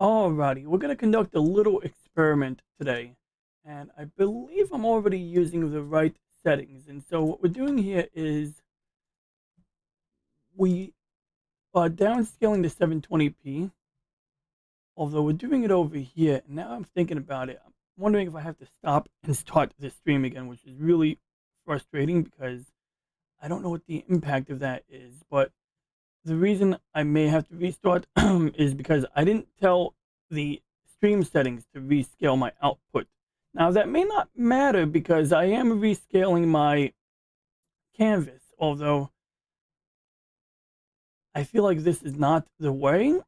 Alrighty, we're going to conduct a little experiment today, and I believe I'm already using the right settings. And so what we're doing here is we are downscaling to 720p, although we're doing it over here. And now I'm thinking about it. I'm wondering if I have to stop and start the stream again, which is really frustrating because I don't know what the impact of that is. But the reason I may have to restart is because I didn't tell the stream settings to rescale my output. Now, that may not matter because I am rescaling my canvas, although I feel like this is not the way.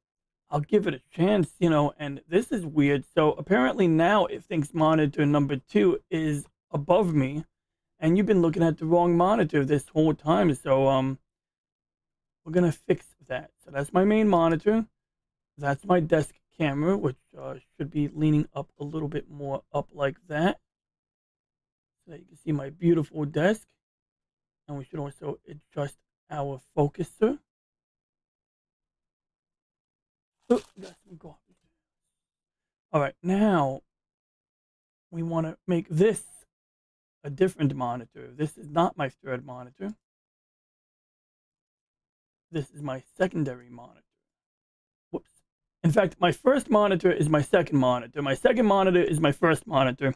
I'll give it a chance, and this is weird. So apparently now it thinks monitor number 2 is above me, and you've been looking at the wrong monitor this whole time. So we're gonna fix that. So that's my main monitor. That's my desk camera, which should be leaning up a little bit more up like that. So that you can see my beautiful desk. And we should also adjust our focuser. Oh, got some garbage. All right, now we want to make this a different monitor. This is not my third monitor. This is my secondary monitor. Whoops. In fact, my first monitor is my second monitor. My second monitor is my first monitor.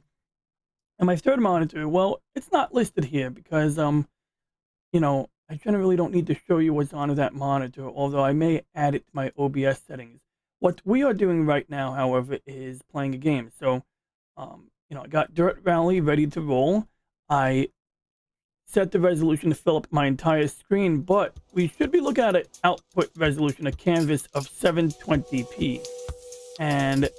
And my third monitor, well, it's not listed here because, I generally don't need to show you what's on that monitor, although I may add it to my OBS settings. What we are doing right now, however, is playing a game. So, I got Dirt Rally ready to roll. I set the resolution to fill up my entire screen, but we should be looking at an output resolution, a canvas of 720p. And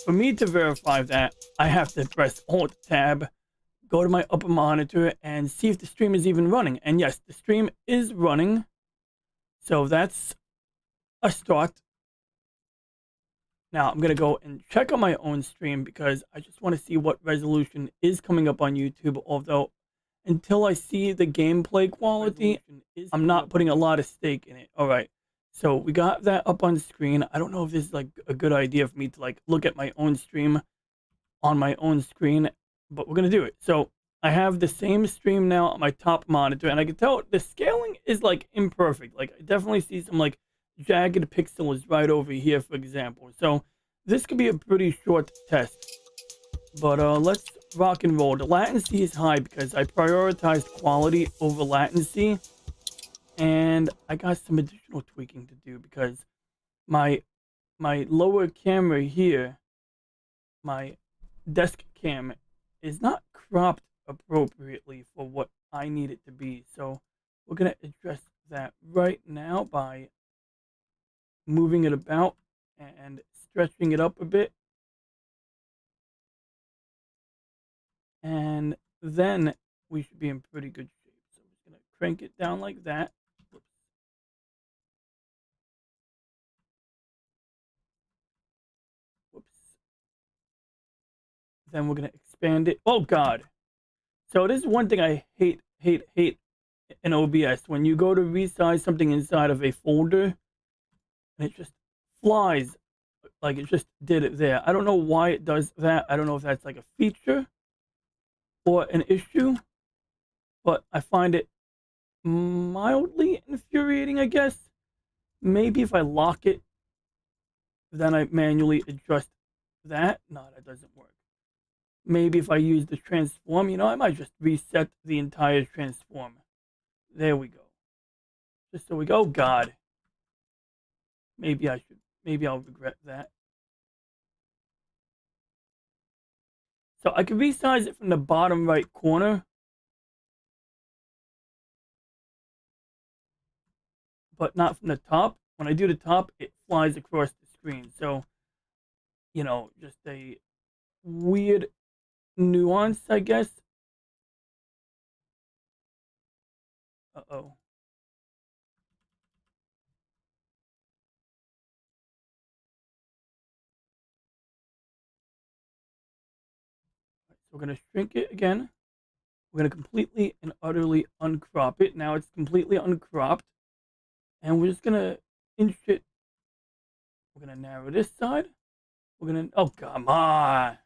for me to verify that, I have to press Alt Tab, go to my upper monitor, and see if the stream is even running. And yes, the stream is running. So that's a start. Now I'm going to go and check on my own stream because I just want to see what resolution is coming up on YouTube. Although until I see the gameplay quality, I'm not putting a lot of stake in it. All right. So we got that up on screen. I don't know if this is like a good idea for me to like look at my own stream on my own screen, but we're going to do it. So I have the same stream now on my top monitor, and I can tell the scaling is like imperfect. Like I definitely see some like jagged pixels right over here, for example. So this could be a pretty short test, but let's rock and roll. The latency is high because I prioritized quality over latency, and I got some additional tweaking to do because my lower camera here, my desk cam, is not cropped appropriately for what I need it to be. So we're going to address that right now by moving it about and stretching it up a bit. And then we should be in pretty good shape. So I'm just going to crank it down like that. Whoops. Whoops. Then we're going to expand it. Oh, God. So this is one thing I hate in OBS. When you go to resize something inside of a folder, and it just flies like it just did it there. I don't know why it does that. I don't know if that's like a feature or an issue, but I find it mildly infuriating, I guess. Maybe if I lock it, then I manually adjust that. No, that doesn't work. Maybe if I use the transform, I might just reset the entire transform. There we go. Just so we go. Oh, God. Maybe I should. Maybe I'll regret that. So I can resize it from the bottom right corner, but not from the top. When I do the top, it flies across the screen. So, just a weird nuance, I guess. Uh-oh. So we're going to shrink it again. We're going to completely and utterly uncrop it. Now it's completely uncropped. And we're just going to inch it. We're going to narrow this side. We're gonna, oh, come on.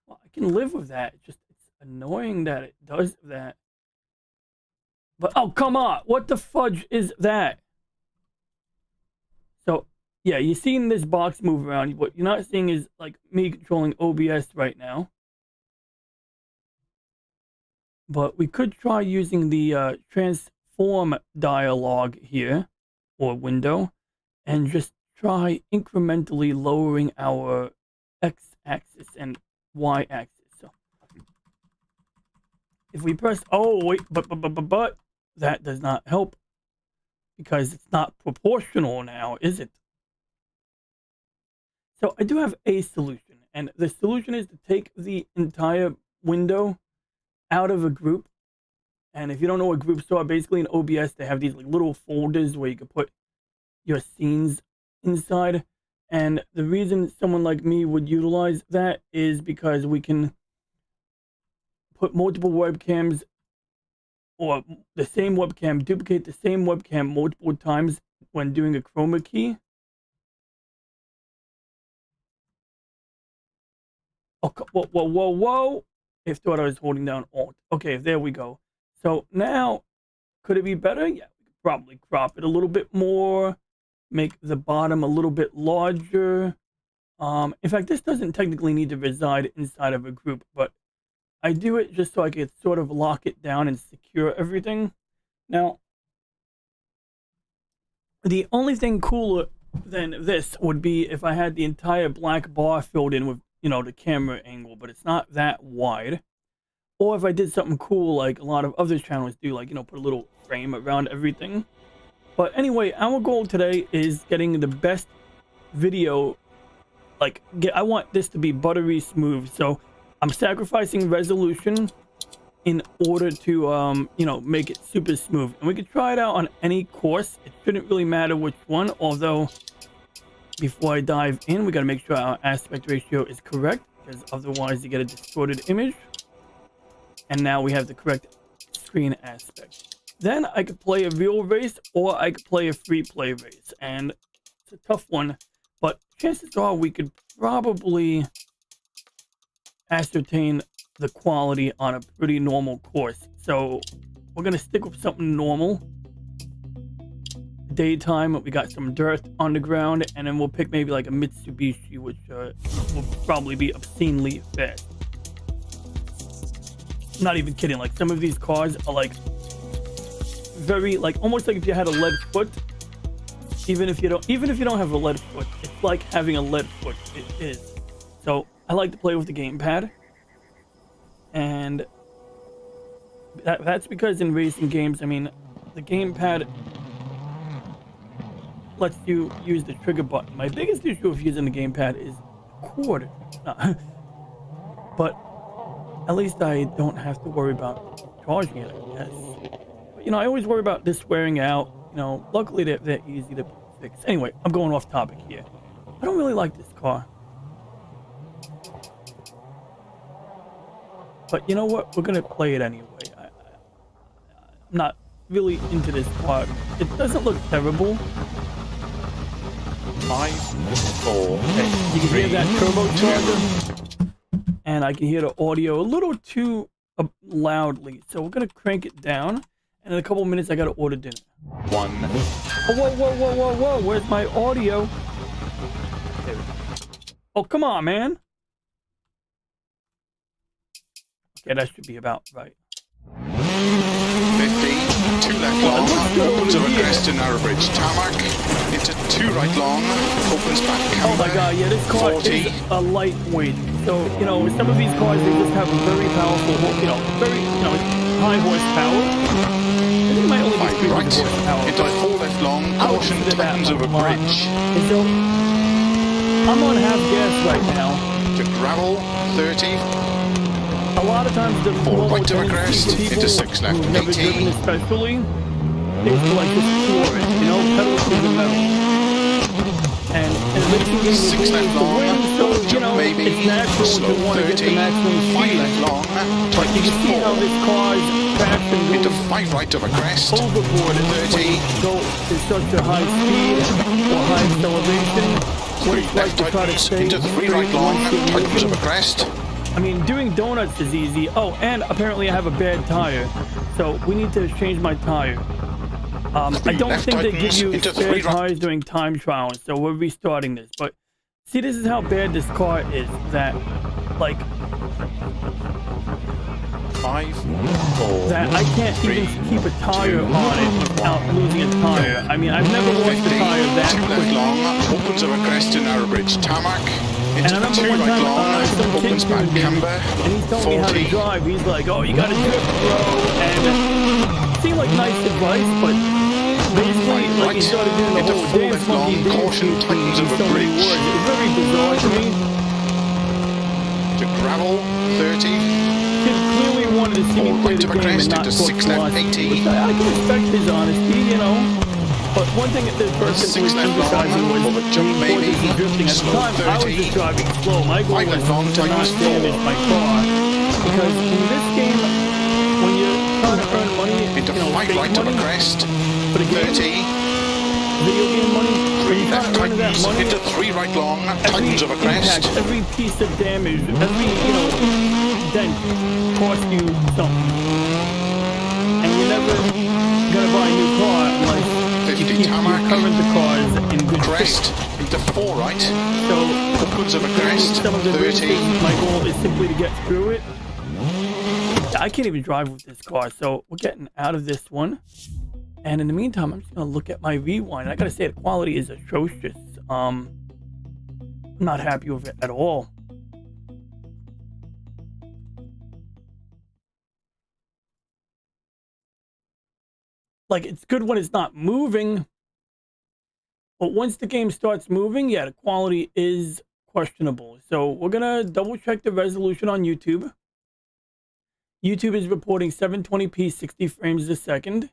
Well, I can live with that. It's annoying that it does that. But, oh, come on. What the fudge is that? So, yeah, you're seeing this box move around. What you're not seeing is, like, me controlling OBS right now. But we could try using the transform dialog here, or window, and just try incrementally lowering our x-axis and y-axis. So, if we press, oh, wait, but, that does not help. Because it's not proportional now, is it? So I do have a solution, and the solution is to take the entire window out of a group. And if you don't know what groups are, basically in OBS they have these like little folders where you can put your scenes inside. And the reason someone like me would utilize that is because we can put multiple webcams, or the same webcam, duplicate the same webcam multiple times when doing a chroma key. Oh, whoa, whoa, whoa, whoa. I thought I was holding down Alt. Okay, there we go. So now, could it be better? Yeah, we could probably crop it a little bit more, make the bottom a little bit larger. In fact, this doesn't technically need to reside inside of a group, but I do it just so I could sort of lock it down and secure everything. Now, the only thing cooler than this would be if I had the entire black bar filled in with, you know, the camera angle, but it's not that wide. Or if I did something cool like a lot of other channels do, like, you know, put a little frame around everything. But anyway, our goal today is getting the best video. Like, I want this to be buttery smooth, so I'm sacrificing resolution in order to, you know, make it super smooth. And we could try it out on any course. It shouldn't really matter which one, although before I dive in, we got to make sure our aspect ratio is correct, because otherwise you get a distorted image. And now we have the correct screen aspect. Then I could play a real race, or I could play a free play race. And it's a tough one, but chances are we could probably ascertain the quality on a pretty normal course. So we're gonna stick with something normal. Daytime, we got some dirt on the ground, and then we'll pick maybe like a Mitsubishi, which will probably be obscenely fast. I'm not even kidding. Like, some of these cars are like very, like, almost like if you had a lead foot. Even if you don't have a lead foot, it's like having a lead foot. It is. So I like to play with the gamepad, and that's because in racing games, I mean, the gamepad lets you use the trigger button. My biggest issue of using the gamepad is cord. But at least I don't have to worry about charging it, I guess. But, you know, I always worry about this wearing out. You know, luckily they're easy to fix. Anyway, I'm going off topic here. I don't really like this car. But you know what? We're gonna play it anyway. I'm not really into this car. It doesn't look terrible. 5, 4, okay, you can hear that turbocharger, and I can hear the audio a little too loudly. So we're gonna crank it down, and in a couple minutes I gotta order dinner. 1. Oh, whoa, whoa, whoa, whoa, whoa! Where's my audio? Oh, come on, man! Okay, that should be about right. 50, 2 left long, opens over crest to narrow bridge tarmac, into 2 right long, opens back camber. Oh my god, yeah, this car 40. is a lightweight. So, you know, some of these cars, they just have a very powerful, you know, high horsepower. I think it might only be 300 right, horsepower. into 4 left long, caution tightens over bridge. And so, I'm on half gas right now. To gravel, 30. A lot of times the 4 right to tendency crest, for people into 6 left, who've never 80. driven especially, is to like just floor it, you know, pedal to the metal. And racing games 6 left long, the wind, so you know, maybe. it's natural Slow to want to get 30. the maximum 5 speed. left long. But you can see how this car is fast and Into goes 5 right of a crest. overboard when 30. you go in such a high speed or high acceleration. What 3 it's like left to try to tightens. stay Into 3 straight right long. once you're Tightens of moving. a crest. I mean, doing donuts is easy. Oh, and apparently I have a bad tire, so we need to change my tire. I don't left think they give tightens you into spare 3 right. tires during time trials, so we're restarting this. But see, this is how bad this car is. That, like, 5, 4, that I can't even keep a tire on it without losing a tire. I mean, I've never lost a 50. tire that 2 left quick. long. Opens of a crest to narrow bridge tarmac. And I Into remember 2 one right time, long. some kid Opens back tuned in, camber. and he's telling me how to 40. drive. He's like, "Oh, you gotta drift, bro," and it seemed like nice advice, but basically, like he started doing the Into whole 4 dance left monkey long. dance Caution routine tightens in of a so many bridge. words. It was very bizarre to me. To gravel. 30. Kid clearly wanted to see me play the Right of a game and crest not into talk 6 left. philosophy, 80. which I can respect his honesty, you know. But one thing that this person 6 was left emphasizing long. was Over the jump maybe. importance of drifting. At the Slow time, I was 30. just driving slow. My goal 5 was left long. to not Tightens damage 4. my car. Because in this game, when you're trying to earn money, Into you know, 5 fake right of a money, crest. for the game, 30. video game money, when 3 you're left trying to earn that tightens. money, Into 3 right long. every Tightens of a impact, crest. every piece of damage, every, you know, dent costs you something. And you're never gonna buy a new car unless you 50 keep your tarmac. current cars in good Crest. shape. Into 4 right. So, Opens of a during crest. some of the 30. races, my goal is simply to get through it. I can't even drive with this car, so we're getting out of this one. And in the meantime, I'm just gonna look at my rewind. I gotta say the quality is atrocious. I'm not happy with it at all. Like, it's good when it's not moving, but once the game starts moving, yeah, the quality is questionable. So we're gonna double check the resolution on YouTube. YouTube is reporting 720p 60 frames a second,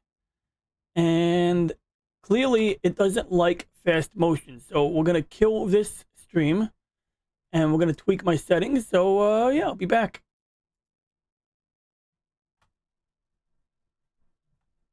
and clearly it doesn't like fast motion. So we're gonna kill this stream and we're gonna tweak my settings. So yeah, I'll be back.